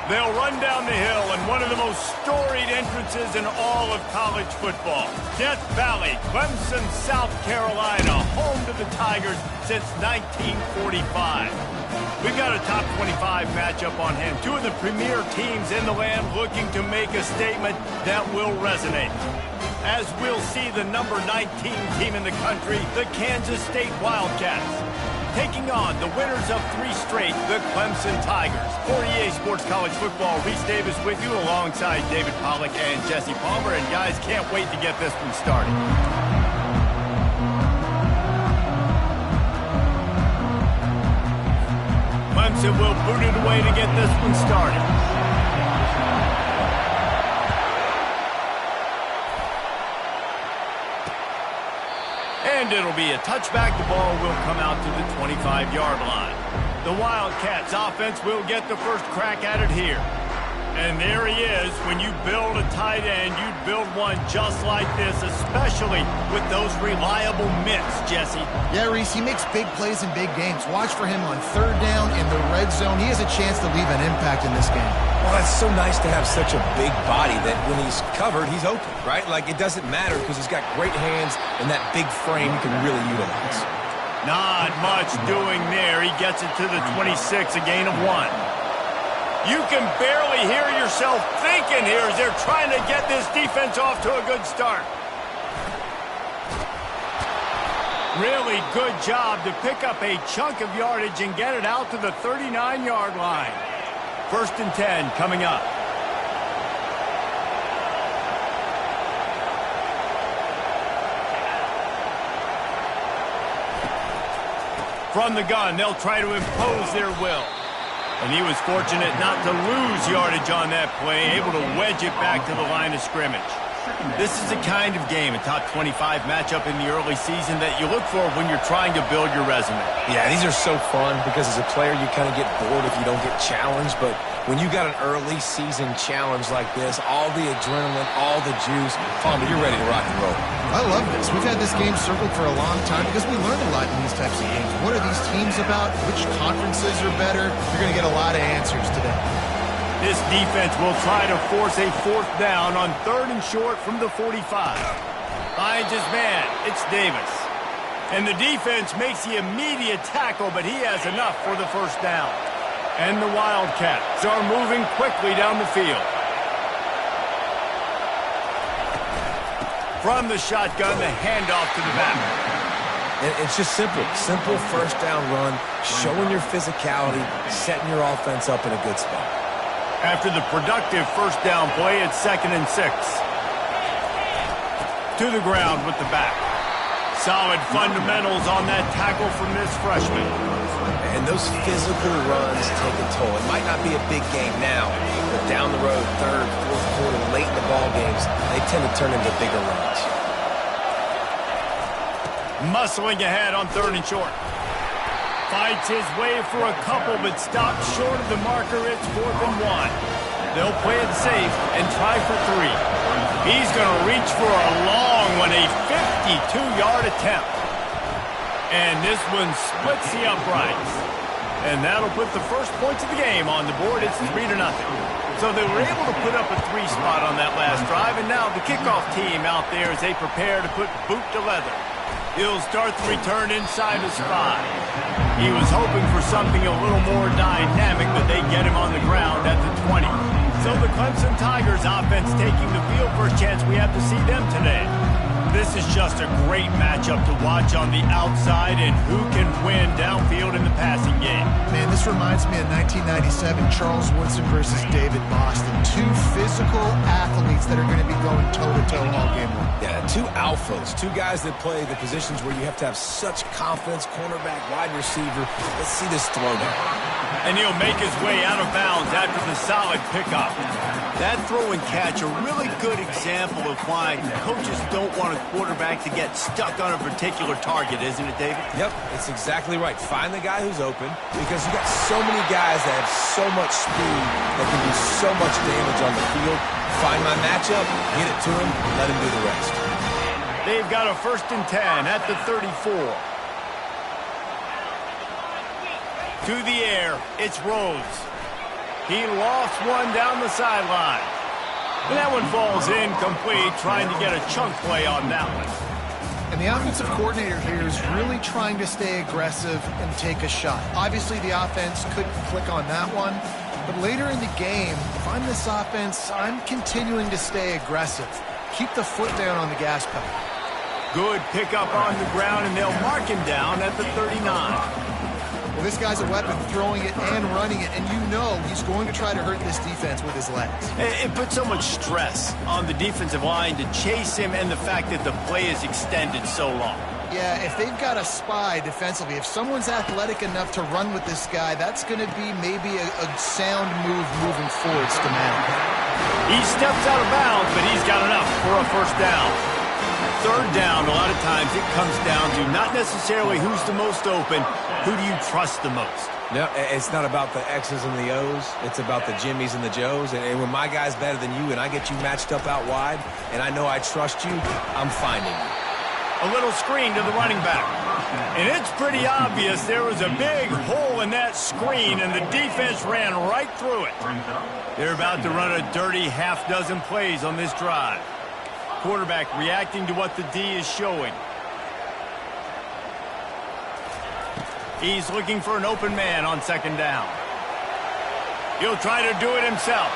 They'll run down the hill in one of the most storied entrances in all of college football. Death Valley, Clemson, South Carolina, home to the Tigers since 1945. We've got a top 25 matchup on hand. Two of the premier teams in the land looking to make a statement that will resonate. As we'll see the number 19 team in the country, the Kansas State Wildcats, taking on the winners of 3 straight, the Clemson Tigers. For EA Sports College Football, Reese Davis with you alongside David Pollack and Jesse Palmer. And guys, can't wait to get this one started. Clemson will boot it away to get this one started. And it'll be a touchback. The ball will come out to the 25-yard line. The Wildcats offense will get the first crack at it here. And there he is. When you build a tight end, you build one just like this, especially with those reliable mitts, Jesse. Yeah, Reese, he makes big plays in big games. Watch for him on 3rd down in the red zone. He has a chance to leave an impact in this game. Well, it's so nice to have such a big body that when he's covered, he's open, right? Like, it doesn't matter because he's got great hands and that big frame you can really utilize. Not much doing there. He gets it to the 26, a gain of 1. You can barely hear yourself thinking here as they're trying to get this defense off to a good start. Really good job to pick up a chunk of yardage and get it out to the 39-yard line. 1st and 10 coming up. From the gun, they'll try to impose their will. And he was fortunate not to lose yardage on that play, able to wedge it back to the line of scrimmage. This is the kind of game, a top 25 matchup in the early season, that you look for when you're trying to build your resume. Yeah, these are so fun because as a player, you kind of get bored if you don't get challenged. But when you got an early season challenge like this, all the adrenaline, all the juice, Palmer, you're ready to rock and roll. I love this. We've had this game circled for a long time because we learned a lot in these types of games. What are these teams about? Which conferences are better? You're going to get a lot of answers today. This defense will try to force a 4th down on 3rd and short from the 45. Finds his man. It's Davis. And the defense makes the immediate tackle, but he has enough for the 1st down. And the Wildcats are moving quickly down the field. From the shotgun, the handoff to the back. And it's just simple. Simple 1st down run, showing your physicality, setting your offense up in a good spot. After the productive 1st down play, it's 2nd and 6. To the ground with the back. Solid fundamentals on that tackle from this freshman. And those physical runs take a toll. It might not be a big game now, but down the road, 3rd, 4th quarter, late in the ball games, they tend to turn into bigger runs. Muscling ahead on 3rd and short. Fights his way for a couple, but stops short of the marker. It's 4th and 1. They'll play it safe and try for 3. He's going to reach for a long one, a 52-yard attempt. And this one splits the uprights. And that'll put the first points of the game on the board. It's 3-0. So they were able to put up a 3 spot on that last drive. And now the kickoff team out there as they prepare to put boot to leather. He'll start the return inside his 5. He was hoping for something a little more dynamic, but they get him on the ground at the 20. So the Clemson Tigers offense taking the field. First chance we have to see them today. This is just a great matchup to watch on the outside, and who can win downfield in the passing game. Man, this reminds me of 1997, Charles Woodson versus David Boston. 2 physical athletes that are going to be going toe-to-toe all game long. Yeah, 2 alphas, 2 guys that play the positions where you have to have such confidence, cornerback, wide receiver. Let's see this throwdown. And he'll make his way out of bounds after the solid pickup. That throw and catch, a really good example of why coaches don't want a quarterback to get stuck on a particular target, isn't it, David? Yep, it's exactly right. Find the guy who's open because you got so many guys that have so much speed that can do so much damage on the field. Find my matchup, get it to him, let him do the rest. They've got a 1st and 10 at the 34. To the air, it's Rhodes. He lost one down the sideline. And that one falls incomplete, trying to get a chunk play on that one. And the offensive coordinator here is really trying to stay aggressive and take a shot. Obviously, the offense couldn't click on that one. But later in the game, if I'm this offense, I'm continuing to stay aggressive. Keep the foot down on the gas pedal. Good pickup on the ground, and they'll mark him down at the 39. Well, this guy's a weapon, throwing it and running it, and you know he's going to try to hurt this defense with his legs. It puts so much stress on the defensive line to chase him, and the fact that the play is extended so long. Yeah, if they've got a spy defensively, if someone's athletic enough to run with this guy, that's going to be maybe a sound move moving forward schematically. He steps out of bounds, but he's got enough for a first down. Third down, a lot of times it comes down to not necessarily who's the most open, who do you trust the most? No, it's not about the X's and the O's. It's about the Jimmies and the Joes. And when my guy's better than you and I get you matched up out wide and I know I trust you, I'm finding you. A little screen to the running back. And it's pretty obvious there was a big hole in that screen, and the defense ran right through it. They're about to run a dirty half-dozen plays on this drive. Quarterback reacting to what the D is showing. He's looking for an open man on second down. He'll try to do it himself.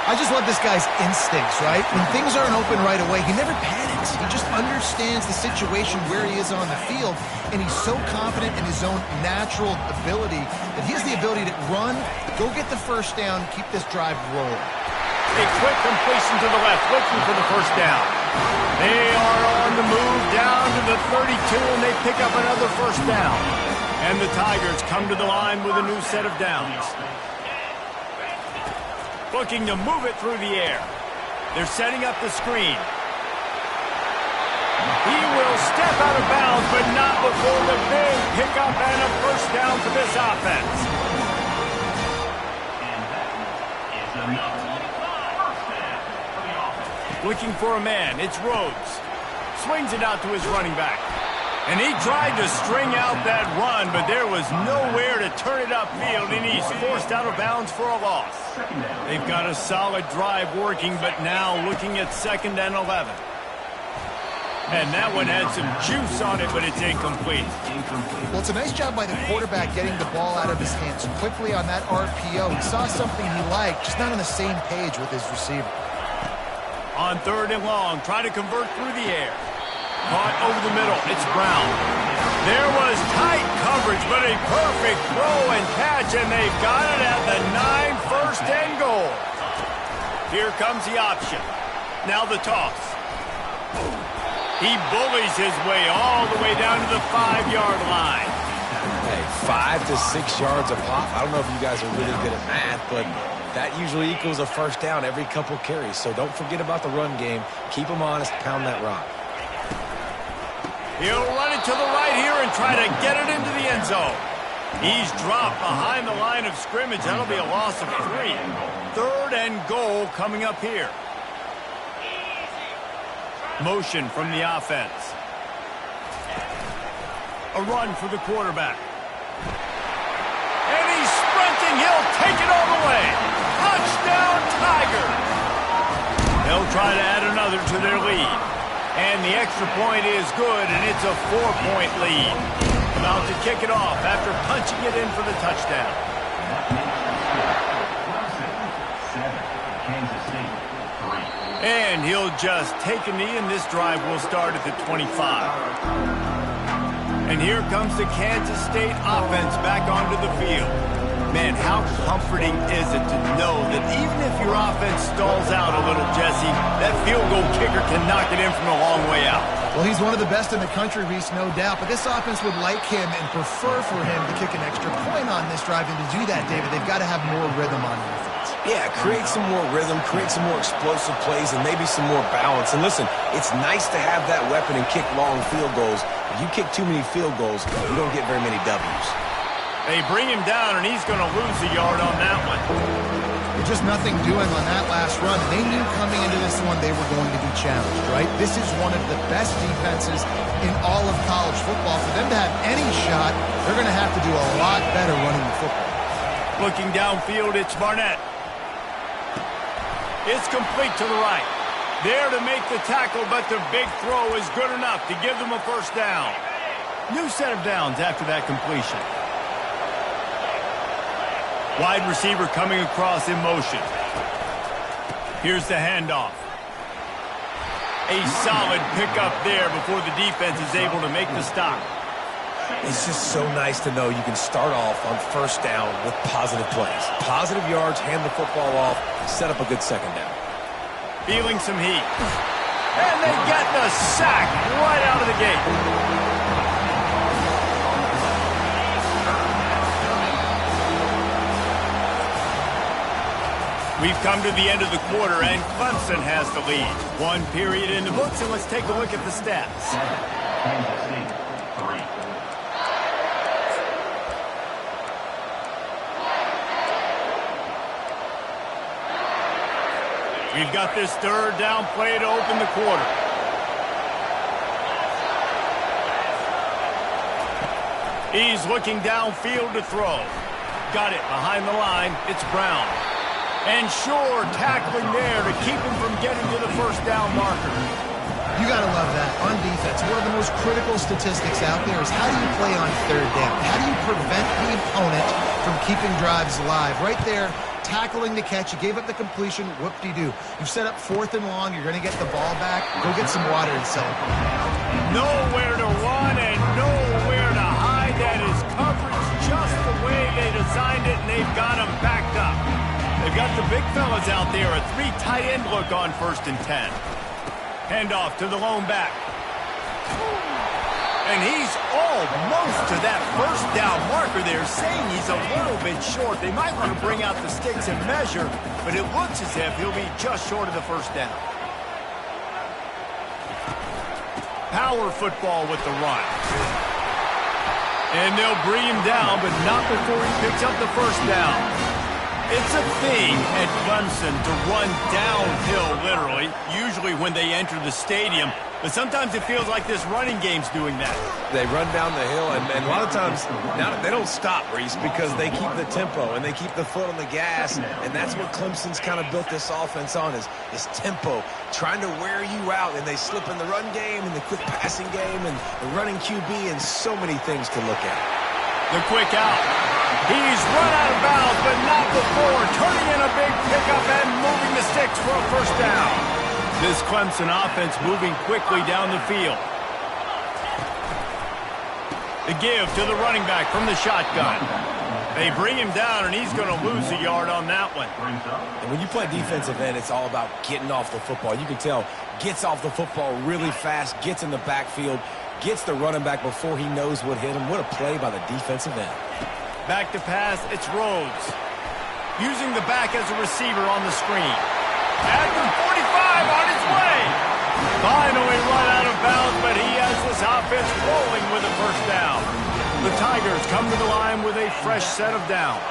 I just love this guy's instincts, right? When things aren't open right away, he never panics. He just understands the situation where he is on the field, and he's so confident in his own natural ability that he has the ability to run, go get the first down, keep this drive rolling. A quick completion to the left, looking for the first down. They are on the move down to the 32, and they pick up another first down. And the Tigers come to the line with a new set of downs. Looking to move it through the air. They're setting up the screen. He will step out of bounds, but not before the big pickup and a first down for this offense. Looking for a man. It's Rhodes. Swings it out to his running back. And he tried to string out that run, but there was nowhere to turn it upfield, and he's forced out of bounds for a loss. They've got a solid drive working, but now looking at 2nd and 11. And that one had some juice on it, but it's incomplete. Well, it's a nice job by the quarterback getting the ball out of his hands quickly on that RPO. He saw something he liked, just not on the same page with his receiver. On 3rd and long, try to convert through the air. Caught over the middle. It's Brown. There was tight coverage, but a perfect throw and catch, and they've got it at the 9, 1st and goal. Here comes the option. Now the toss. He bullies his way all the way down to the 5-yard line. Hey, 5 to 6 yards a pop. I don't know if you guys are really good at math, but that usually equals a first down every couple carries. So don't forget about the run game. Keep them honest. Pound that rock. He'll run it to the right here and try to get it into the end zone. He's dropped behind the line of scrimmage. That'll be a loss of 3. 3rd and goal coming up here. Motion from the offense. A run for the quarterback. And he's sprinting. He'll take it all the way. Touchdown, Tigers. They'll try to add another to their lead. And the extra point is good, and it's a 4-point lead. About to kick it off after punching it in for the touchdown. And he'll just take a knee, and this drive will start at the 25. And here comes the Kansas State offense back onto the field. Man, how comforting is it to know that even if your offense stalls out a little, Jesse, that field goal kicker can knock it in from a long way out. Well, he's one of the best in the country, Reese, no doubt. But this offense would like him and prefer for him to kick an extra point on this drive. And to do that, David, they've got to have more rhythm on offense. Yeah, create some more rhythm, create some more explosive plays, and maybe some more balance. And listen, it's nice to have that weapon and kick long field goals. If you kick too many field goals, you don't get very many W's. They bring him down, and he's going to lose a yard on that one. With just nothing doing on that last run, they knew coming into this one they were going to be challenged, right? This is one of the best defenses in all of college football. For them to have any shot, they're going to have to do a lot better running the football. Looking downfield, it's Barnett. It's complete to the right. There to make the tackle, but the big throw is good enough to give them a first down. New set of downs after that completion. Wide receiver coming across in motion. Here's the handoff. A solid pickup there before the defense is able to make the stop. It's just so nice to know you can start off on first down with positive plays. Positive yards, hand the football off, set up a good second down. Feeling some heat. And they get the sack right out of the gate. We've come to the end of the quarter, and Clemson has the lead. One period in the books, and let's take a look at the stats. We've got this third down play to open the quarter. He's looking downfield to throw. Got it behind the line. It's Brown. And sure, tackling there to keep him from getting to the first down marker. You got to love that. On defense, one of the most critical statistics out there is how do you play on third down? How do you prevent the opponent from keeping drives alive? Right there, tackling the catch. You gave up the completion. Whoop-de-doo. You've set up 4th and long. You're going to get the ball back. Go get some water and celebrate. Nowhere to run and nowhere to hide. That is coverage just the way they designed it, and they've got him backed up. They've got the big fellas out there. A 3 tight end look on 1st and 10. Handoff to the lone back. And he's almost to that first down marker there, saying he's a little bit short. They might want to bring out the sticks and measure, but it looks as if he'll be just short of the first down. Power football with the run. And they'll bring him down, but not before he picks up the first down. It's a thing at Clemson to run downhill, literally, usually when they enter the stadium. But sometimes it feels like this running game's doing that. They run down the hill, and a lot of times now they don't stop, Reese, because they keep the tempo and they keep the foot on the gas. And that's what Clemson's kind of built this offense on is tempo, trying to wear you out. And they slip in the run game and the quick passing game and the running QB and so many things to look at. The quick out. He's run out of bounds, but not before turning in a big pickup and moving the sticks for a first down. This Clemson offense moving quickly down the field. The give to the running back from the shotgun. They bring him down, and he's going to lose a yard on that one. And when you play defensive end, it's all about getting off the football. You can tell, gets off the football really fast, gets in the backfield, gets the running back before he knows what hit him. What a play by the defensive end. Back to pass, it's Rhodes. Using the back as a receiver on the screen. At the 45 on his way. Finally run out of bounds, but he has this offense rolling with a first down. The Tigers come to the line with a fresh set of downs.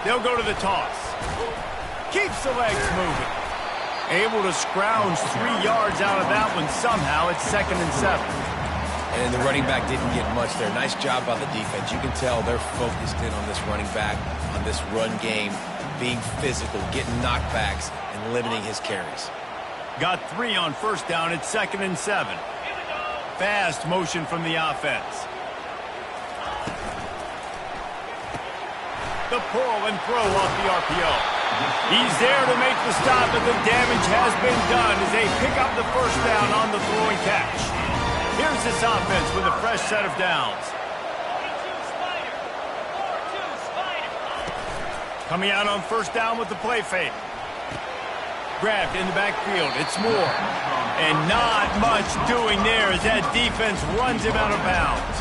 They'll go to the toss. Keeps the legs moving. Able to scrounge 3 yards out of that one somehow. It's 2nd and 7. And the running back didn't get much there. Nice job by the defense. You can tell they're focused in on this running back, on this run game, being physical, getting knockbacks, and limiting his carries. Got 3 on first down. It's 2nd and 7. Fast motion from the offense. The pull and throw off the RPO. He's there to make the stop, but the damage has been done as they pick up the first down on the throw and catch. Here's this offense with a fresh set of downs. Coming out on first down with the play fake. Grabbed in the backfield. It's Moore. And not much doing there as that defense runs him out of bounds.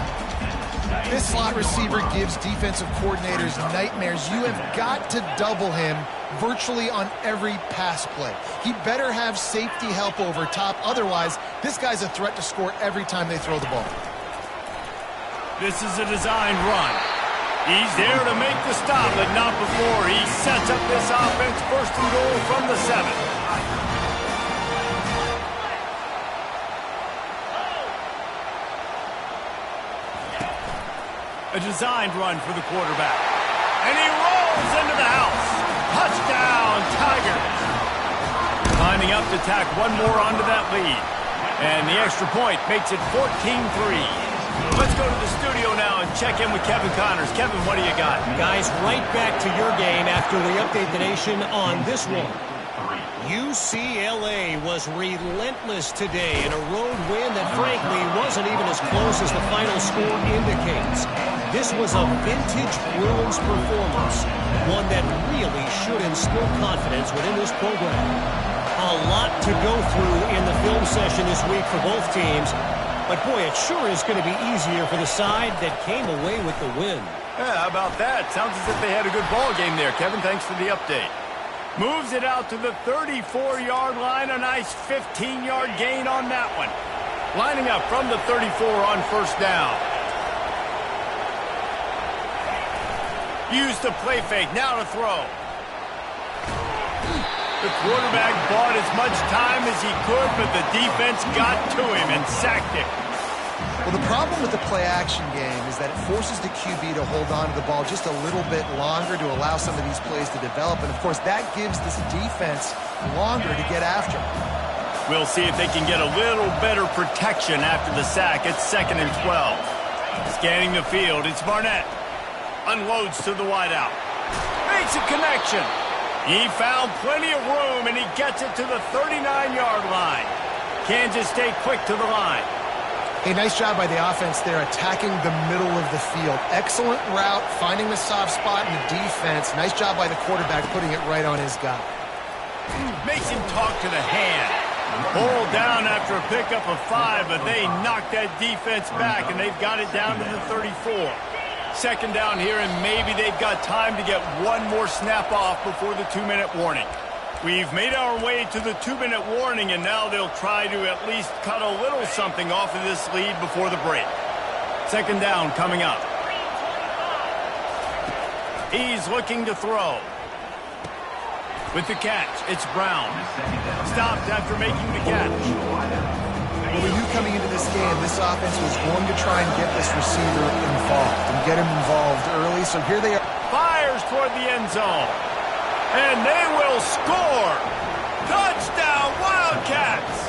This slot receiver gives defensive coordinators nightmares. You have got to double him virtually on every pass play. He better have safety help over top. Otherwise, this guy's a threat to score every time they throw the ball. This is a designed run. He's there to make the stop, but not before he sets up this offense 1st and goal from the 7. A designed run for the quarterback. the house. Touchdown, Tigers. Lining up to tack one more onto that lead. And the extra point makes it 14-3. Let's go to the studio now and check in with Kevin Connors. Kevin, what do you got? Guys, right back to your game after we update the nation on this one. UCLA was relentless today in a road win that frankly wasn't even as close as the final score indicates. This was a vintage Bruins performance, one that really should instill confidence within this program. A lot to go through in the film session this week for both teams, but boy, it sure is going to be easier for the side that came away with the win. Yeah, how about that? Sounds as if they had a good ball game there, Kevin. Thanks for the update. Moves it out to the 34-yard line. A nice 15-yard gain on that one. Lining up from the 34 on first down. Use the play fake. Now to throw. The quarterback bought as much time as he could, but the defense got to him and sacked him. Well, the problem with the play-action game is that it forces the QB to hold on to the ball just a little bit longer to allow some of these plays to develop. And, of course, that gives this defense longer to get after. We'll see if they can get a little better protection after the sack. It's 2nd and 12. Scanning the field, it's Barnett. Unloads to the wideout. Makes a connection. He found plenty of room, and he gets it to the 39-yard line. Kansas stay quick to the line. Hey, nice job by the offense there, attacking the middle of the field. Excellent route, finding the soft spot in the defense. Nice job by the quarterback, putting it right on his guy. Makes him talk to the hand. Pulled down after a pickup of 5, but they knocked that defense back, and they've got it down to the 34. 2nd down here, and maybe they've got time to get one more snap off before the 2-minute warning. We've made our way to the 2-minute warning, and now they'll try to at least cut a little something off of this lead before the break. 2nd down coming up. He's looking to throw. With the catch, it's Brown. Stopped after making the catch. Well, we knew coming into this game, this offense was going to try and get this receiver involved and get him involved early, so here they are. Fires toward the end zone. And they will score! Touchdown, Wildcats!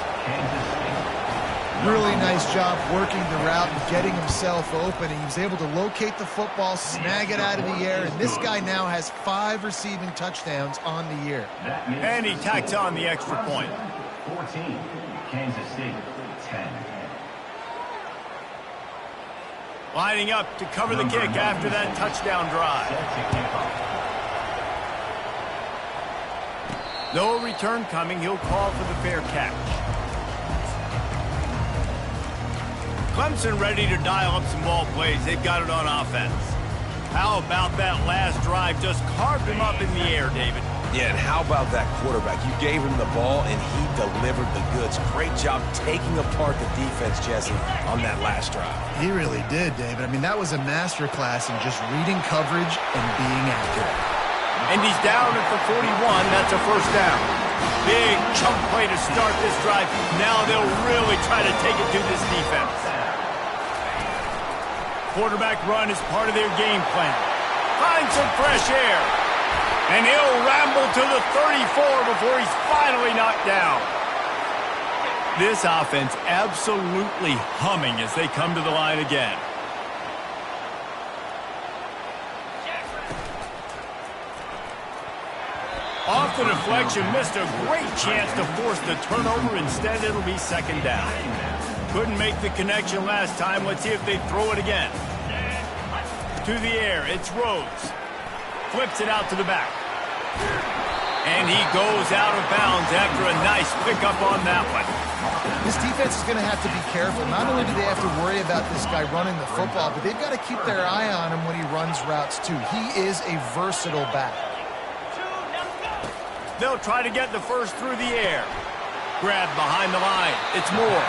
Really nice job working the route and getting himself open. He was able to locate the football, snag it out of the air, and this guy now has 5 receiving touchdowns on the year. And he tacks on the extra point. 14, Kansas State, 10. Lining up to cover the kick after that touchdown drive. No return coming. He'll call for the fair catch. Clemson ready to dial up some ball plays. They've got it on offense. How about that last drive? Just carved him up in the air, David. Yeah, and how about that quarterback? You gave him the ball, and he delivered the goods. Great job taking apart the defense, Jesse, on that last drive. He really did, David. I mean, that was a masterclass in just reading coverage and being accurate. And he's down at the 41. That's a first down. Big chunk play to start this drive. Now they'll really try to take it to this defense. Quarterback run is part of their game plan. Find some fresh air. And he'll ramble to the 34 before he's finally knocked down. This offense absolutely humming as they come to the line again. Off the deflection, missed a great chance to force the turnover. Instead, it'll be 2nd down. Couldn't make the connection last time. Let's see if they throw it again. To the air, it's Rhodes. Flips it out to the back. And he goes out of bounds after a nice pickup on that one. This defense is going to have to be careful. Not only do they have to worry about this guy running the football, but they've got to keep their eye on him when he runs routes too. He is a versatile back. They'll try to get the first through the air. Grab behind the line. It's Moore.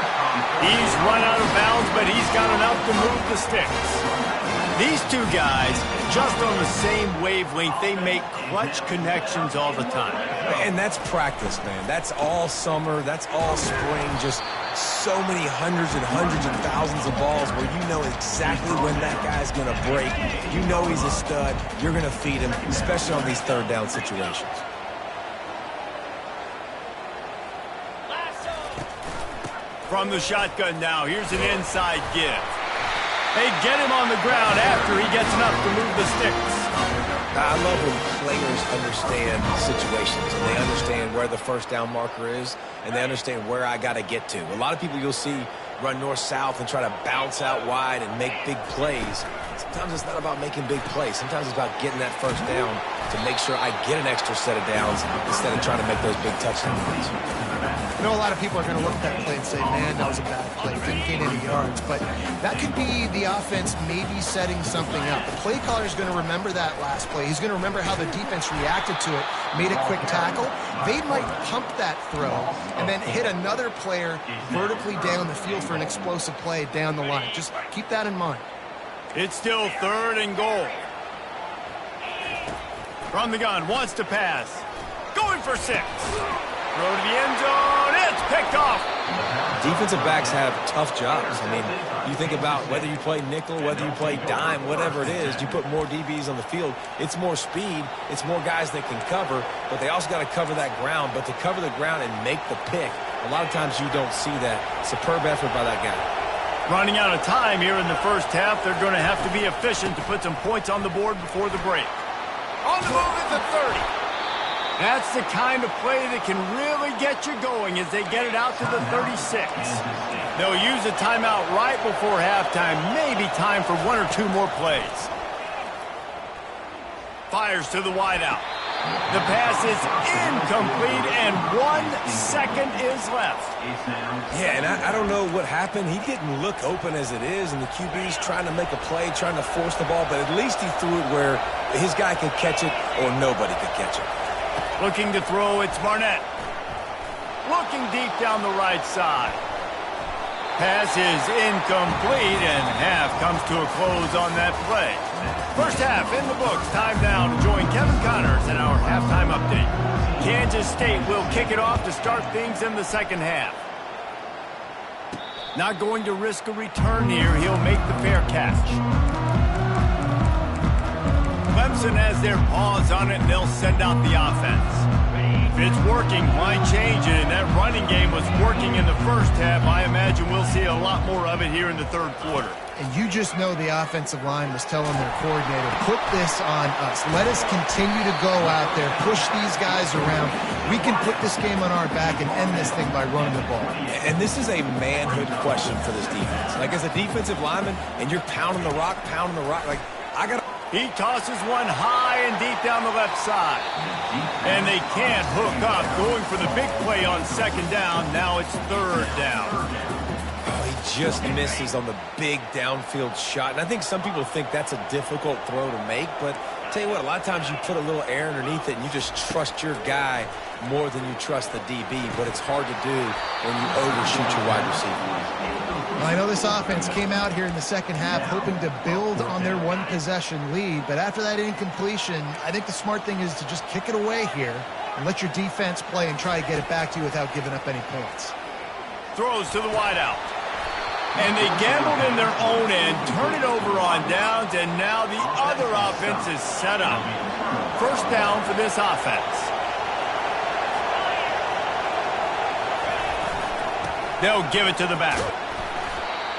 He's run out of bounds, but he's got enough to move the sticks. These two guys, just on the same wavelength, they make clutch connections all the time. And that's practice, man. That's all summer. That's all spring. Just so many hundreds and hundreds and thousands of balls where you know exactly when that guy's going to break. You know he's a stud. You're going to feed him, especially on these third down situations. From the shotgun now, here's an inside give. They get him on the ground after he gets enough to move the sticks. I love when players understand situations and they understand where the first down marker is and they understand where I got to get to. A lot of people you'll see run north-south and try to bounce out wide and make big plays. Sometimes it's not about making big plays. Sometimes it's about getting that first down to make sure I get an extra set of downs instead of trying to make those big touchdown runs. I know a lot of people are going to look at that play and say, man, that was a bad play. Didn't gain any yards. But that could be the offense maybe setting something up. The play caller is going to remember that last play. He's going to remember how the defense reacted to it, made a quick tackle. They might pump that throw and then hit another player vertically down the field for an explosive play down the line. Just keep that in mind. It's still 3rd and goal. From the gun, wants to pass. Going for 6. Throw to the end zone. It's picked off. Defensive backs have tough jobs. I mean, you think about whether you play nickel, whether you play dime, whatever it is, you put more DBs on the field. It's more speed. It's more guys that can cover, but they also got to cover that ground. But to cover the ground and make the pick, a lot of times you don't see that. Superb effort by that guy. Running out of time here in the first half. They're going to have to be efficient to put some points on the board before the break. On the move at the 30. That's the kind of play that can really get you going as they get it out to the 36. They'll use a timeout right before halftime. Maybe time for 1 or 2 more plays. Fires to the wideout. The pass is incomplete, and 1 second is left. Yeah, and I don't know what happened. He didn't look open as it is, and the QB's trying to make a play, trying to force the ball, but at least he threw it where his guy could catch it or nobody could catch it. Looking to throw, it's Barnett. Looking deep down the right side. Pass is incomplete, and half comes to a close on that play. First half in the books. Time now to join Kevin Connors in our halftime update. Kansas State will kick it off to start things in the second half. Not going to risk a return here. He'll make the fair catch. Clemson has their paws on it, and they'll send out the offense. If it's working, why change it? And that running game was working in the first half. I imagine we'll see a lot more of it here in the third quarter. And you just know the offensive line was telling their coordinator, put this on us. Let us continue to go out there, push these guys around. We can put this game on our back and end this thing by running the ball. And this is a manhood question for this defense. Like, as a defensive lineman, and you're pounding the rock, like, I got to... He tosses one high and deep down the left side. And they can't hook up. Going for the big play on second down. Now it's 3rd down. Oh, he just misses on the big downfield shot. And I think some people think that's a difficult throw to make. But I'll tell you what, a lot of times you put a little air underneath it and you just trust your guy more than you trust the DB. But it's hard to do when you overshoot your wide receiver. Well, I know this offense came out here in the second half hoping to build on their one-possession lead, but after that incompletion, I think the smart thing is to just kick it away here and let your defense play and try to get it back to you without giving up any points. Throws to the wideout. And they gambled in their own end, turn it over on downs, and now the other offense is set up. First down for this offense. They'll give it to the back.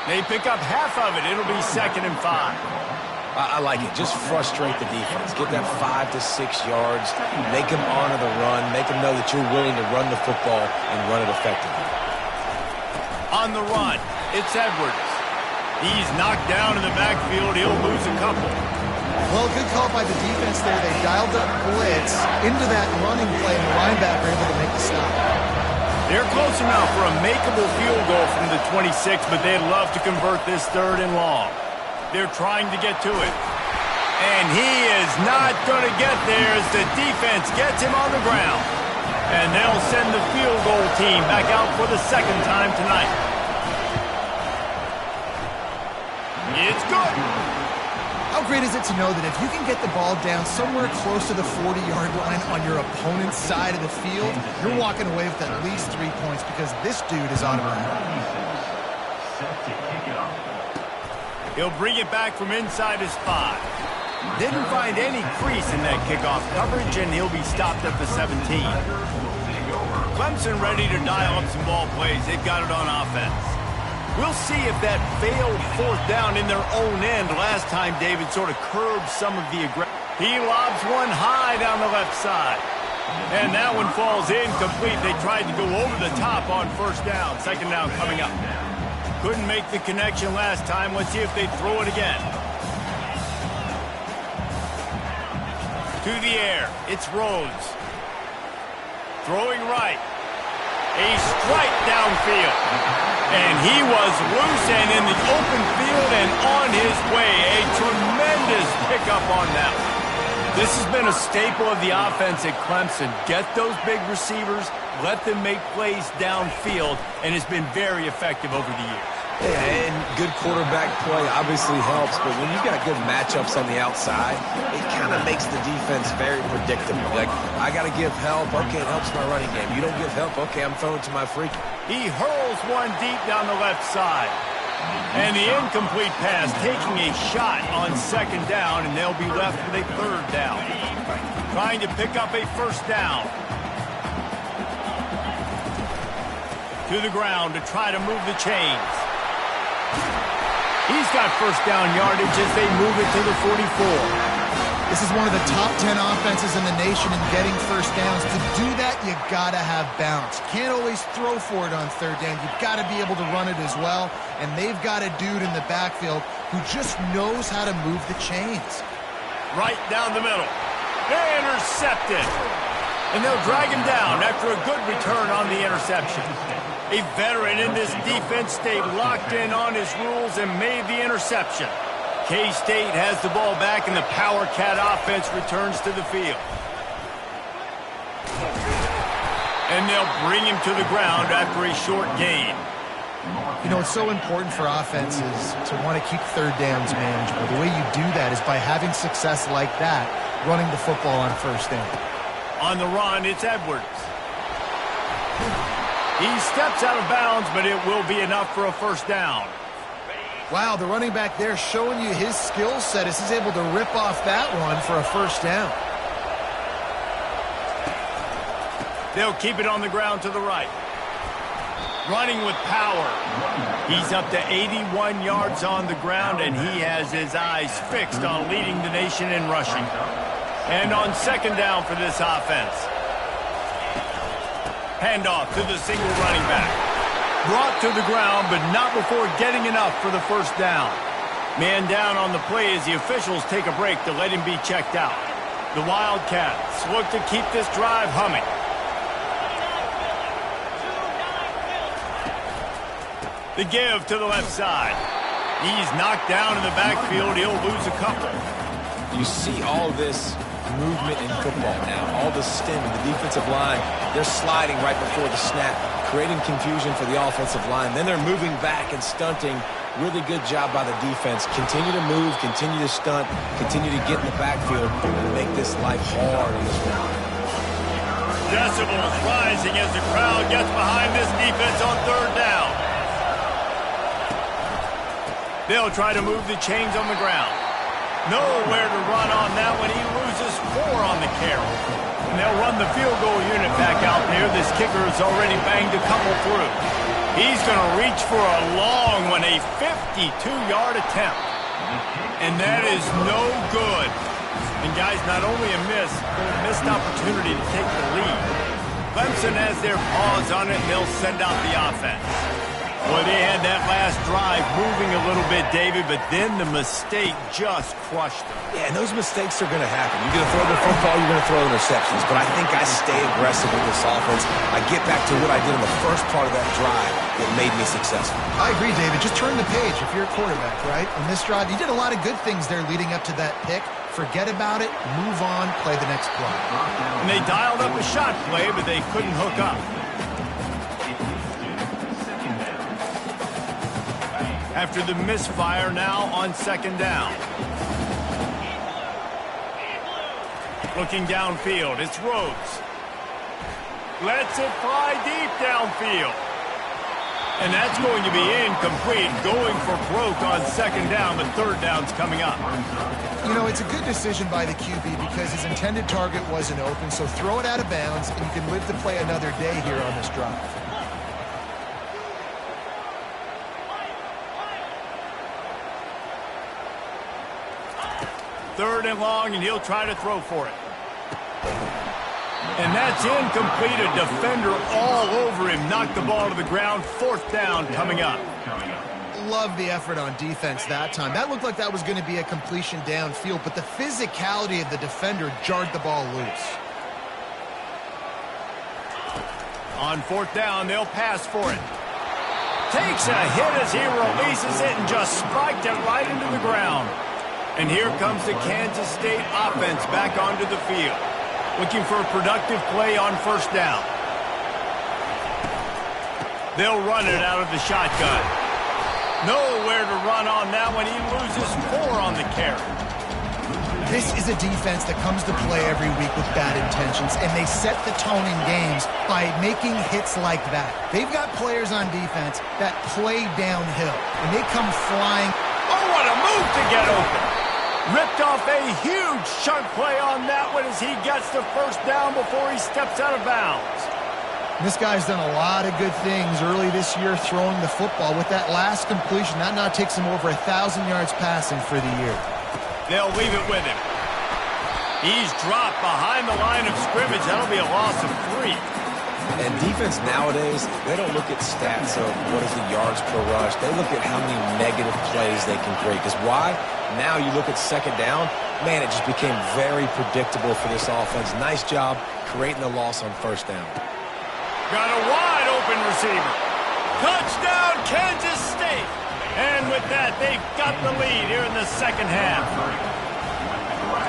They pick up half of it. It'll be 2nd and 5. I like it. Just frustrate the defense. Get that 5 to 6 yards. Make them honor the run. Make them know that you're willing to run the football and run it effectively. On the run, it's Edwards. He's knocked down in the backfield. He'll lose a couple. Well, good call by the defense there. They dialed up blitz into that running play, and the linebacker able to make the stop. They're close enough for a makeable field goal from the 26, but they'd love to convert this 3rd and long. They're trying to get to it. And he is not going to get there as the defense gets him on the ground. And they'll send the field goal team back out for the second time tonight. It's good. How great is it to know that if you can get the ball down somewhere close to the 40-yard line on your opponent's side of the field, you're walking away with at least 3 points because this dude is on a run. He'll bring it back from inside his 5. Didn't find any crease in that kickoff coverage, and he'll be stopped at the 17. Clemson ready to dial up some ball plays. They've got it on offense. We'll see if that failed fourth down in their own end last time David sort of curbed some of the aggression. He lobs one high down the left side. And that one falls incomplete. They tried to go over the top on first down. Second down coming up. Couldn't make the connection last time. Let's see if they throw it again. To the air. It's Rhodes. Throwing right. A strike downfield. And he was loose and in the open field and on his way. A tremendous pickup on that one. This has been a staple of the offense at Clemson. Get those big receivers, let them make plays downfield, and it's been very effective over the years. Yeah, and good quarterback play obviously helps, but when you've got good matchups on the outside, it kind of makes the defense very predictable. Like, I got to give help. Okay, it helps my running game. You don't give help. Okay, I'm throwing to my freak. He hurls one deep down the left side. And the incomplete pass taking a shot on second down, and they'll be left with a third down. Trying to pick up a first down. To the ground to try to move the chains. He's got first down yardage as they move it to the 44. This is one of the top 10 offenses in the nation in getting first downs. To do that, you got to have balance. You can't always throw for it on third down. You've got to be able to run it as well. And they've got a dude in the backfield who just knows how to move the chains. Right down the middle. They're intercepted. And they'll drag him down after a good return on the interception. A veteran in this defense stayed locked in on his rules and made the interception. K-State has the ball back, and the Power Cat offense returns to the field. And they'll bring him to the ground after a short gain. You know, it's so important for offenses to want to keep third downs manageable. The way you do that is by having success like that, running the football on first down. On the run, it's Edwards. He steps out of bounds, but it will be enough for a first down. Wow, the running back there showing you his skill set as he's able to rip off that one for a first down. They'll keep it on the ground to the right. Running with power. He's up to 81 yards on the ground, and he has his eyes fixed on leading the nation in rushing. And on second down for this offense. Handoff to the single running back. Brought to the ground, but not before getting enough for the first down. Man down on the play as the officials take a break to let him be checked out. The Wildcats look to keep this drive humming. The give to the left side. He's knocked down in the backfield. He'll lose a couple. You see all this movement in football now. All the stem in the defensive line. They're sliding right before the snap, creating confusion for the offensive line. Then they're moving back and stunting. Really good job by the defense. Continue to move, continue to stunt, continue to get in the backfield and make this life hard on this one. Decibels rising as the crowd gets behind this defense on third down. They'll try to move the chains on the ground. Nowhere to run on that one. He loses 4 on the carry. And they'll run the field goal unit back out there. This kicker has already banged a couple through. He's going to reach for a long one, a 52-yard attempt. And that is no good. And, guys, not only a miss, but a missed opportunity to take the lead. Clemson has their paws on it, and they'll send out the offense. Well, they had that last drive moving a little bit, David, but then the mistake just crushed them. Yeah, and those mistakes are going to happen. You're going to throw the football, you're going to throw interceptions. But I think I stay aggressive with this offense. I get back to what I did in the first part of that drive that made me successful. I agree, David. Just turn the page if you're a quarterback, right? On this drive, you did a lot of good things there leading up to that pick. Forget about it, move on, play the next play. And they dialed up a shot play, but they couldn't hook up. After the misfire, now on second down. Looking downfield, it's Rhodes. Lets it fly deep downfield. And that's going to be incomplete, going for broke on second down, but third down's coming up. You know, it's a good decision by the QB because his intended target wasn't open, so throw it out of bounds, and you can live to play another day here on this drive. Third and long, and he'll try to throw for it. And that's incomplete. A defender all over him. Knocked the ball to the ground. Fourth down coming up. Love the effort on defense that time. That looked like that was going to be a completion downfield, but the physicality of the defender jarred the ball loose. On fourth down, they'll pass for it. Takes a hit as he releases it and just spiked it right into the ground. And here comes the Kansas State offense back onto the field. Looking for a productive play on first down. They'll run it out of the shotgun. Nowhere to run on that one. He loses 4 on the carry. This is a defense that comes to play every week with bad intentions, and they set the tone in games by making hits like that. They've got players on defense that play downhill, and they come flying. Oh, what a move to get open. Ripped off a huge chunk play on that one as he gets the first down before he steps out of bounds. This guy's done a lot of good things early this year throwing the football. With that last completion, that now takes him over 1,000 yards passing for the year. They'll leave it with him. He's dropped behind the line of scrimmage. That'll be a loss of 3. And defense nowadays, they don't look at stats of what is the yards per rush. They look at how many negative plays they can create. Because why? Now you look at second down, man, it just became very predictable for this offense. Nice job creating a loss on first down. Got a wide open receiver. Touchdown, Kansas State. And with that, they've got the lead here in the second half.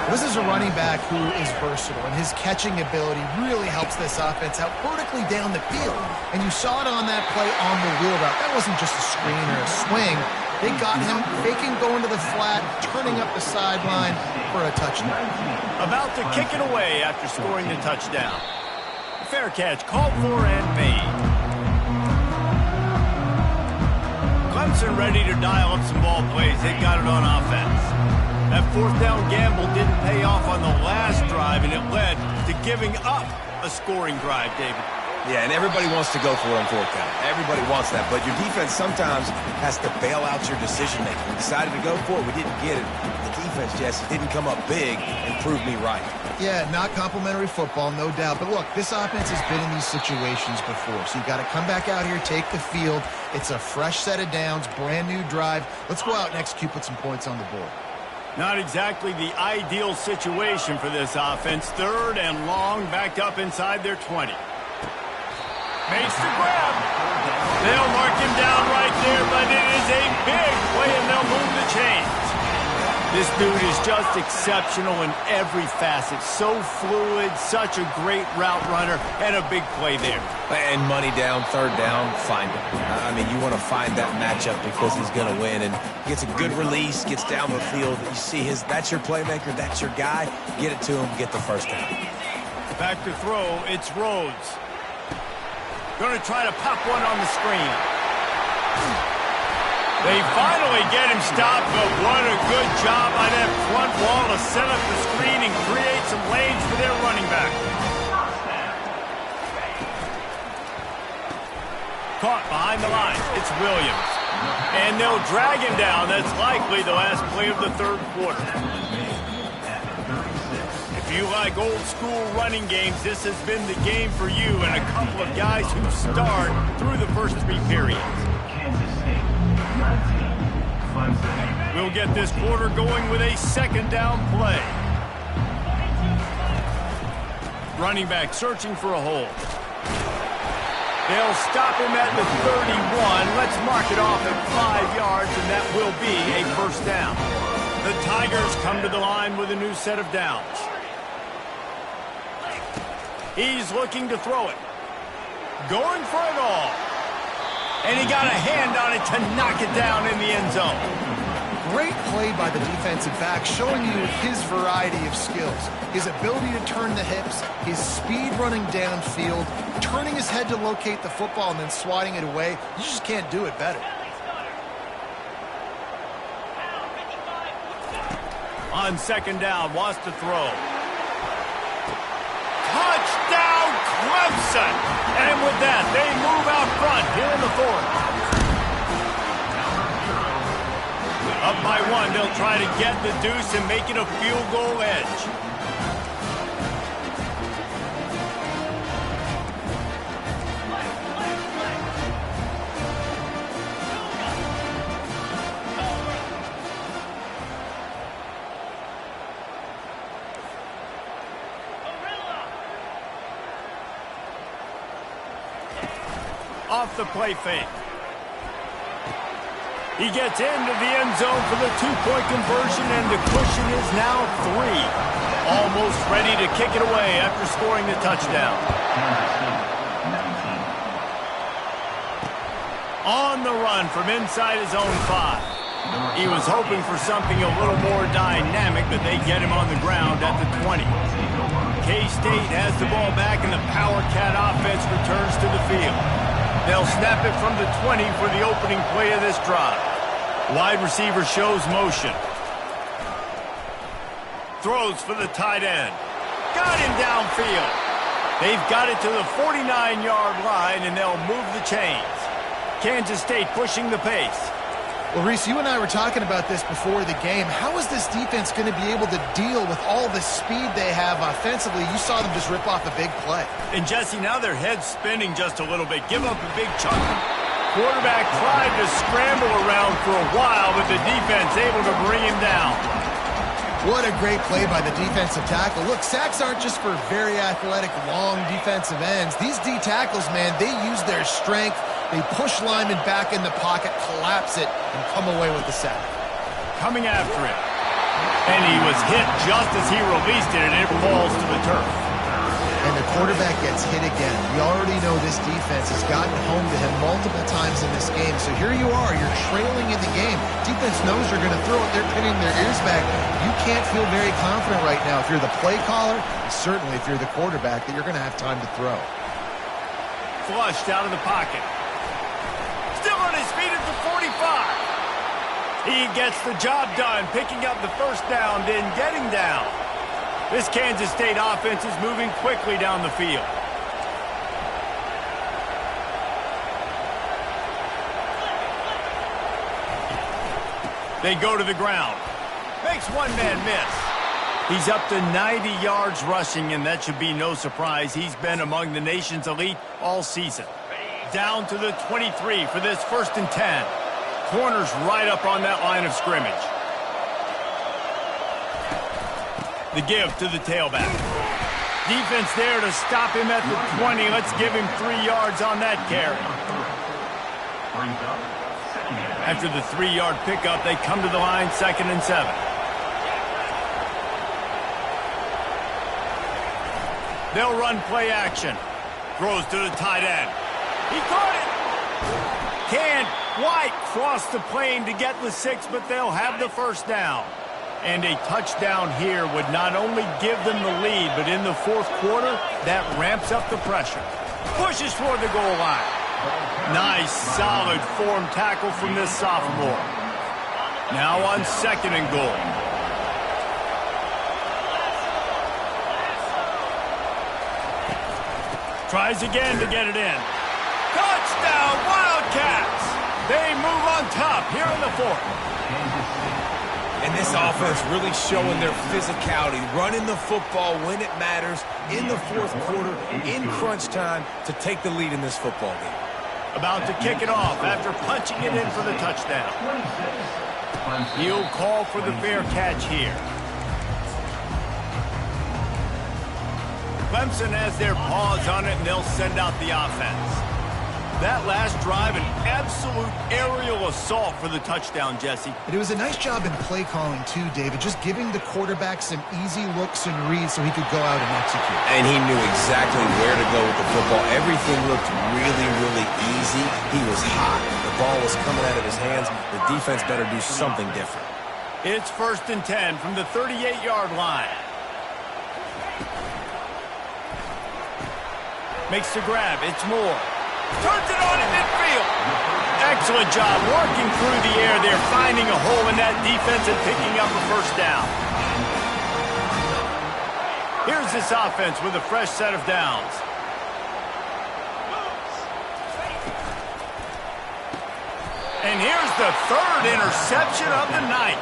This is a running back who is versatile, and his catching ability really helps this offense out vertically down the field. And you saw it on that play on the wheel route. That wasn't just a screen or a swing. They got him faking going to the flat, turning up the sideline for a touchdown. About to kick it away after scoring the touchdown. Fair catch, called for and made. Clemson ready to dial up some ball plays. They've got it on offense. That fourth down gamble didn't pay off on the last drive, and it led to giving up a scoring drive, David. Yeah, and everybody wants to go for it on fourth down. Everybody wants that, but your defense sometimes has to bail out your decision-making. We decided to go for it. We didn't get it. The defense, Jesse, didn't come up big and prove me right. Yeah, not complimentary football, no doubt. But look, this offense has been in these situations before, so you got to come back out here, take the field. It's a fresh set of downs, brand new drive. Let's go out and execute, put some points on the board. Not exactly the ideal situation for this offense. Third and long, backed up inside their 20. Makes the grab. They'll mark him down right there, but it is a big play, and they'll move the chains. This dude is just exceptional in every facet. So fluid, such a great route runner, and a big play there. And money down, third down, find him. I mean, you want to find that matchup because he's going to win. And gets a good release, gets down the field. You see that's your playmaker, that's your guy. Get it to him, get the first down. Back to throw, it's Rhodes. Going to try to pop one on the screen. They finally get him stopped, but what a good job by that front wall to set up the screen and create some lanes for their running back. Caught behind the line. It's Williams. And they'll drag him down. That's likely the last play of the third quarter. If you like old school running games, this has been the game for you and a couple of guys who start through the first 3 periods. Kansas State 19. Clemson. We'll get this quarter going with a second down play. Running back searching for a hole. They'll stop him at the 31. Let's mark it off at 5 yards, and that will be a first down. The Tigers come to the line with a new set of downs. He's looking to throw it. Going for it all. And he got a hand on it to knock it down in the end zone. Great play by the defensive back, showing you his variety of skills. His ability to turn the hips, his speed running downfield, turning his head to locate the football and then swatting it away. You just can't do it better. On second down, wants to throw. Touchdown, Clemson! And with that, they move out front here in the fourth. Up by one, they'll try to get the deuce and make it a field goal edge. Off the play fake. He gets into the end zone for the two-point conversion, and the cushion is now 3. Almost ready to kick it away after scoring the touchdown. On the run from inside his own 5. He was hoping for something a little more dynamic, but they get him on the ground at the 20. K-State has the ball back, and the Power Cat offense returns to the field. They'll snap it from the 20 for the opening play of this drive. Wide receiver shows motion. Throws for the tight end. Got him downfield. They've got it to the 49-yard line, and they'll move the chains. Kansas State pushing the pace. Well, Reese, you and I were talking about this before the game. How is this defense going to be able to deal with all the speed they have offensively? You saw them just rip off a big play. And, Jesse, now their head's spinning just a little bit. Give up a big chunk. Quarterback tried to scramble around for a while, but the defense able to bring him down. What a great play by the defensive tackle. Look, sacks aren't just for very athletic, long defensive ends. These D tackles, man, they use their strength. They push linemen back in the pocket, collapse it, and come away with the sack. Coming after it. And he was hit just as he released it, and it falls to the turf. And the quarterback gets hit again. We already know this defense has gotten home to him multiple times in this game. So here you are, you're trailing in the game. Defense knows you're going to throw it. They're pinning their ears back. You can't feel very confident right now if you're the play caller, and certainly if you're the quarterback, that you're going to have time to throw. Flushed out of the pocket. Still on his feet at the 45. He gets the job done, picking up the first down, then getting down. This Kansas State offense is moving quickly down the field. They go to the ground. Makes one man miss. He's up to 90 yards rushing, and that should be no surprise. He's been among the nation's elite all season. Down to the 23 for this 1st and 10. Corners right up on that line of scrimmage. The give to the tailback. Defense there to stop him at the 20. Let's give him 3 yards on that carry. After the 3-yard pickup, they come to the line, 2nd and 7. They'll run play action. Throws to the tight end. He caught it. Can't quite cross the plane to get the 6, but they'll have the first down. And a touchdown here would not only give them the lead, but in the 4th quarter, that ramps up the pressure. Pushes toward the goal line. Nice, solid form tackle from this sophomore. Now on 2nd and goal. Tries again to get it in. Touchdown, Wildcats! They move on top here in the 4th. And this offense really showing their physicality, running the football when it matters in the 4th quarter, in crunch time, to take the lead in this football game. About to kick it off after punching it in for the touchdown. 26. He'll call for the fair catch here. Clemson has their paws on it, and they'll send out the offense. That last drive, an absolute aerial assault for the touchdown, Jesse. But it was a nice job in play calling, too, David, just giving the quarterback some easy looks and reads so he could go out and execute. And he knew exactly where to go with the football. Everything looked really, really easy. He was hot. The ball was coming out of his hands. The defense better do something different. It's 1st and 10 from the 38-yard line. Makes the grab. It's Moore. Turns it on in midfield. Excellent job working through the air there, finding a hole in that defense and picking up a first down. Here's this offense with a fresh set of downs. And here's the 3rd interception of the night.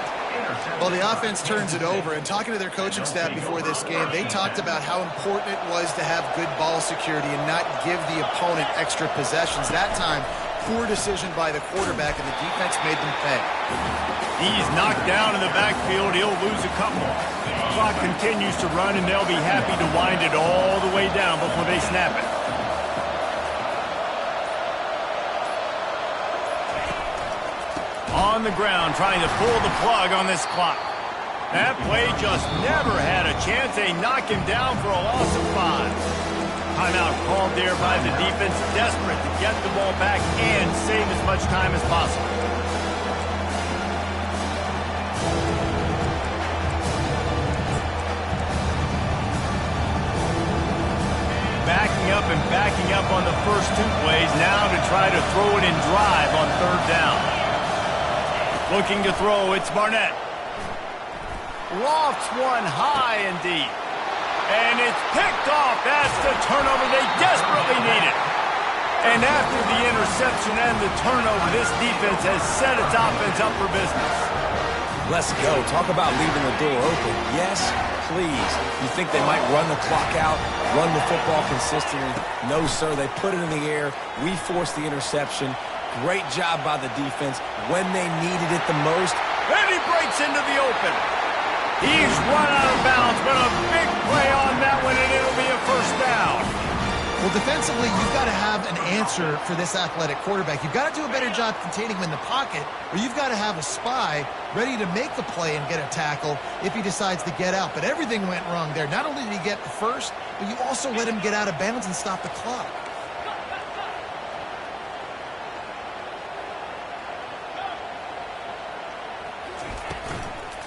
Well, the offense turns it over, and talking to their coaching staff before this game, they talked about how important it was to have good ball security and not give the opponent extra possessions. That time, poor decision by the quarterback, and the defense made them pay. He's knocked down in the backfield. He'll lose a couple. The clock continues to run, and they'll be happy to wind it all the way down before they snap it. On the ground, trying to pull the plug on this clock. That play just never had a chance. They knock him down for a loss of 5. Timeout called there by the defense, desperate to get the ball back and save as much time as possible. Backing up on the first 2 plays, now to try to throw it in drive on 3rd down. Looking to throw, it's Barnett. Lofts one high and deep. And it's picked off. That's the turnover they desperately needed. And after the interception and the turnover, this defense has set its offense up for business. Let's go. Talk about leaving the door open. Yes, please. You think they might run the clock out, run the football consistently? No, sir. They put it in the air. We forced the interception. Great job by the defense when they needed it the most. And he breaks into the open. He's run out of bounds, but a big play on that one, and it'll be a first down. Well, defensively, you've got to have an answer for this athletic quarterback. You've got to do a better job containing him in the pocket, or you've got to have a spy ready to make the play and get a tackle if he decides to get out. But everything went wrong there. Not only did he get the first, but you also let him get out of bounds and stop the clock.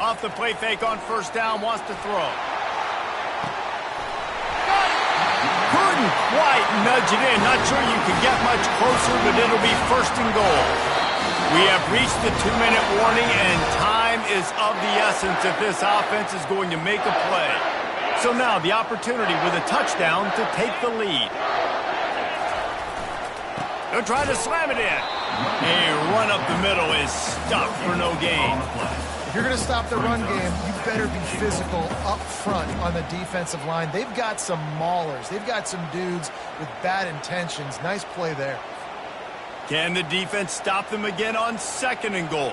Off the play fake on 1st down, wants to throw. Couldn't quite nudge it in. Not sure you could get much closer, but it'll be 1st and goal. We have reached the 2-minute warning, and time is of the essence if this offense is going to make a play. So now the opportunity with a touchdown to take the lead. They'll try to slam it in. A run up the middle is stopped for no gain. If you're going to stop the run game, you better be physical up front on the defensive line. They've got some maulers. They've got some dudes with bad intentions. Nice play there. Can the defense stop them again on 2nd and goal?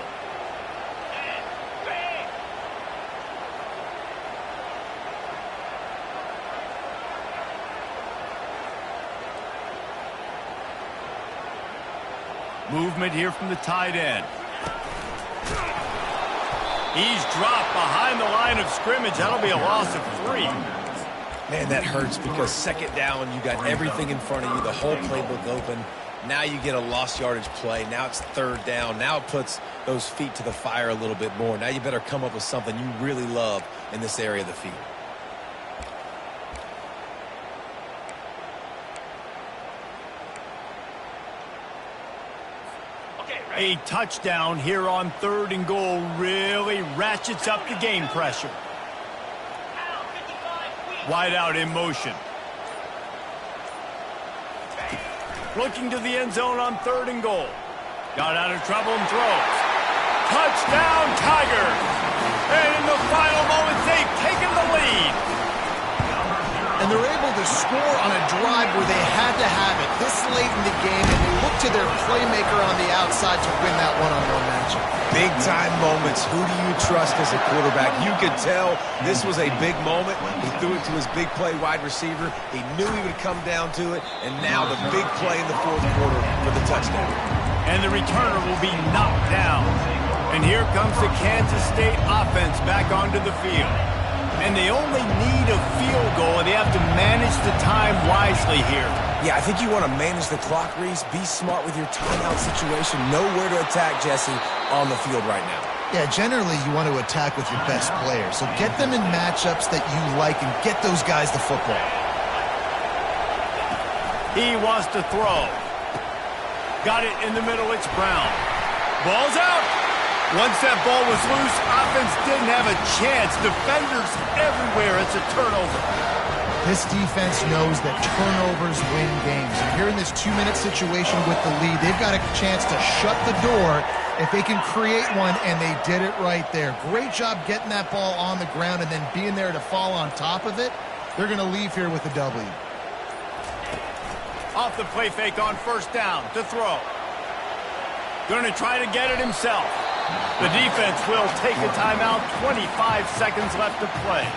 Movement here from the tight end. He's dropped behind the line of scrimmage. That'll be a loss of 3. Man, that hurts because 2nd down, you got everything in front of you, the whole playbook open. Now you get a lost yardage play. Now it's 3rd down. Now it puts those feet to the fire a little bit more. Now you better come up with something you really love in this area of the field. A touchdown here on 3rd and goal really ratchets up the game pressure. Wide out in motion. Looking to the end zone on 3rd and goal. Got out of trouble and throws. Touchdown, Tigers! And in the final moments, they've taken the lead. And they're able to score on a drive where they had to have it this late in the game, and they look to their playmaker on the outside to win that one-on-one matchup. Big-time moments. Who do you trust as a quarterback? You could tell this was a big moment. He threw it to his big play wide receiver. He knew he would come down to it, and now the big play in the fourth quarter for the touchdown. And the returner will be knocked down. And here comes the Kansas State offense back onto the field. And they only need a field goal, and they have to manage the time wisely here. Yeah, I think you want to manage the clock, Reese. Be smart with your timeout situation. Know where to attack, Jesse, on the field right now. Yeah, generally you want to attack with your best players. So get them in matchups that you like and get those guys the football. He wants to throw. Got it in the middle. It's Brown. Ball's out. Once that ball was loose, offense didn't have a chance. Defenders everywhere. It's a turnover. This defense knows that turnovers win games. And here in this 2-minute situation with the lead, they've got a chance to shut the door if they can create one, and they did it right there. Great job getting that ball on the ground and then being there to fall on top of it. They're going to leave here with a W. Off the play fake on first down to throw. Going to try to get it himself. The defense will take a timeout. 25 seconds left to play.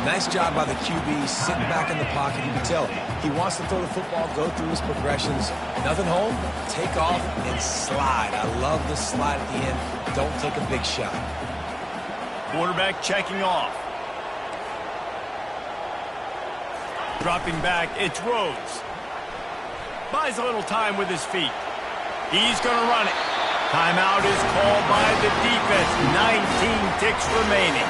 Nice job by the QB, sitting back in the pocket. You can tell he wants to throw the football, go through his progressions. Nothing home, take off, and slide. I love the slide at the end. Don't take a big shot. Quarterback checking off. Dropping back, it's Rhodes. Buys a little time with his feet. He's going to run it. Timeout is called by the defense. 19 ticks remaining.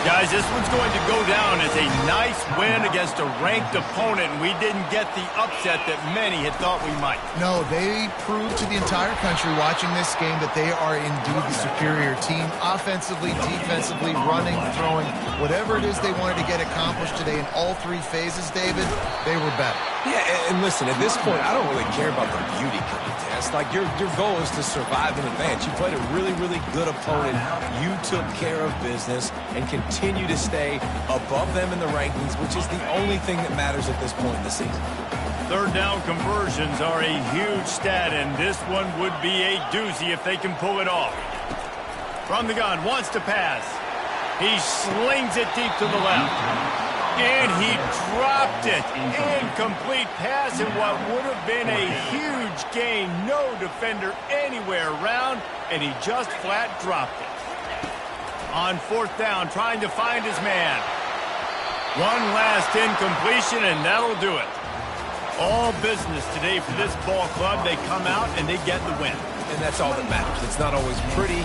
Guys, this one's going to go down as a nice win against a ranked opponent, and we didn't get the upset that many had thought we might. No, they proved to the entire country watching this game that they are indeed the superior team. Offensively, defensively, running, throwing, whatever it is they wanted to get accomplished today in all three phases, David, they were better. Yeah, and listen, at this point, I don't really care about the beauty contest. Like, your goal is to survive and advance. You played a really, really good opponent. You took care of business and continue to stay above them in the rankings, which is the only thing that matters at this point in the season. Third down conversions are a huge stat, and this one would be a doozy if they can pull it off. From the gun, wants to pass. He slings it deep to the left. And he dropped it. Incomplete pass in what would have been a huge gain. No defender anywhere around, and he just flat dropped it. On fourth down, trying to find his man. One last incompletion, and that'll do it. All business today for this ball club. They come out, and they get the win. And that's all that matters. It's not always pretty.